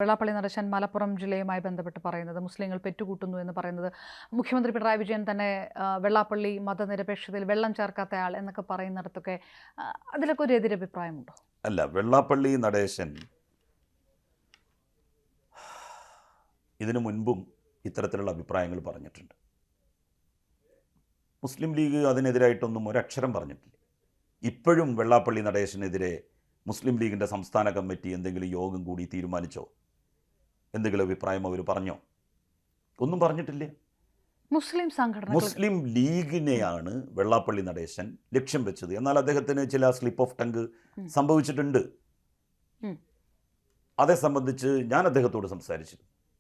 വെള്ളാപ്പള്ളി നടേശൻ മലപ്പുറം ജില്ലയുമായി ബന്ധപ്പെട്ട് പറയുന്നത് മുസ്ലിങ്ങൾ പെറ്റുകൂട്ടുന്നു എന്ന് പറയുന്നത് മുഖ്യമന്ത്രി പിണറായി വിജയൻ തന്നെ വെള്ളാപ്പള്ളി മതനിരപേക്ഷതയിൽ വെള്ളം ചേർക്കാത്തയാൾ എന്നൊക്കെ പറയുന്നിടത്തൊക്കെ അതിലൊക്കെ ഒരു എതിരഭിപ്രായമുണ്ടോ? അല്ല, വെള്ളാപ്പള്ളി നടേശൻ ഇതിനു മുൻപും ഇത്തരത്തിലുള്ള അഭിപ്രായങ്ങൾ പറഞ്ഞിട്ടുണ്ട്. മുസ്ലിം ലീഗ് അതിനെതിരായിട്ടൊന്നും ഒരക്ഷരം പറഞ്ഞിട്ടില്ല. ഇപ്പോഴും വെള്ളാപ്പള്ളി നടേശനെതിരെ മുസ്ലിം ലീഗിൻ്റെ സംസ്ഥാന കമ്മിറ്റി എന്തെങ്കിലും യോഗം കൂടി തീരുമാനിച്ചോ? എന്തെങ്കിലും അഭിപ്രായം അവർ പറഞ്ഞോ? ഒന്നും പറഞ്ഞിട്ടില്ല. മുസ്ലിം ലീഗിനെയാണ് വെള്ളാപ്പള്ളി നടേശൻ ലക്ഷ്യം വെച്ചത്. എന്നാൽ അദ്ദേഹത്തിന് ചില സ്ലിപ്പ് ഓഫ് ടങ്ക് സംഭവിച്ചിട്ടുണ്ട്. അതേ സംബന്ധിച്ച് ഞാൻ അദ്ദേഹത്തോട് സംസാരിച്ചു.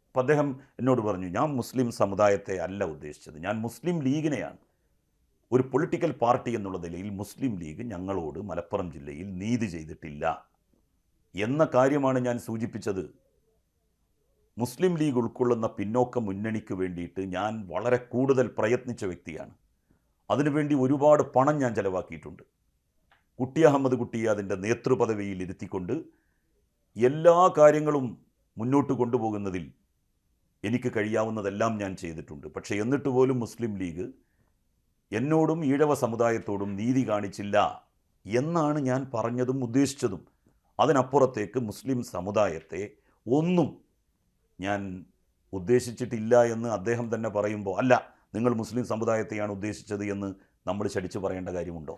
അപ്പം അദ്ദേഹം എന്നോട് പറഞ്ഞു, ഞാൻ മുസ്ലിം സമുദായത്തെ അല്ല ഉദ്ദേശിച്ചത്, ഞാൻ മുസ്ലിം ലീഗിനെയാണ്. ഒരു പൊളിറ്റിക്കൽ പാർട്ടി എന്നുള്ള നിലയിൽ മുസ്ലിം ലീഗ് ഞങ്ങളോട് മലപ്പുറം ജില്ലയിൽ നീതി ചെയ്തിട്ടില്ല എന്ന കാര്യമാണ് ഞാൻ സൂചിപ്പിച്ചത്. മുസ്ലിം ലീഗ് ഉൾക്കൊള്ളുന്ന പിന്നോക്ക മുന്നണിക്ക് വേണ്ടിയിട്ട് ഞാൻ വളരെ കൂടുതൽ പ്രയത്നിച്ച വ്യക്തിയാണ്. അതിനുവേണ്ടി ഒരുപാട് പണം ഞാൻ ചെലവാക്കിയിട്ടുണ്ട്. കുട്ടി അഹമ്മദ് കുട്ടിയെ അതിൻ്റെ നേതൃപദവിയിൽ ഇരുത്തിക്കൊണ്ട് എല്ലാ കാര്യങ്ങളും മുന്നോട്ട് കൊണ്ടുപോകുന്നതിൽ എനിക്ക് കഴിയാവുന്നതെല്ലാം ഞാൻ ചെയ്തിട്ടുണ്ട്. പക്ഷേ എന്നിട്ട് പോലും മുസ്ലിം ലീഗ് എന്നോടും ഈഴവ സമുദായത്തോടും നീതി കാണിച്ചില്ല എന്നാണ് ഞാൻ പറഞ്ഞതും ഉദ്ദേശിച്ചതും. അതിനപ്പുറത്തേക്ക് മുസ്ലിം സമുദായത്തെ ഒന്നും ഞാൻ ഉദ്ദേശിച്ചിട്ടില്ല എന്ന് അദ്ദേഹം തന്നെ പറയുമ്പോൾ, അല്ല നിങ്ങൾ മുസ്ലിം സമുദായത്തെയാണ് ഉദ്ദേശിച്ചത് എന്ന് നമ്മൾ ശടിച്ചു പറയേണ്ട കാര്യമുണ്ടോ?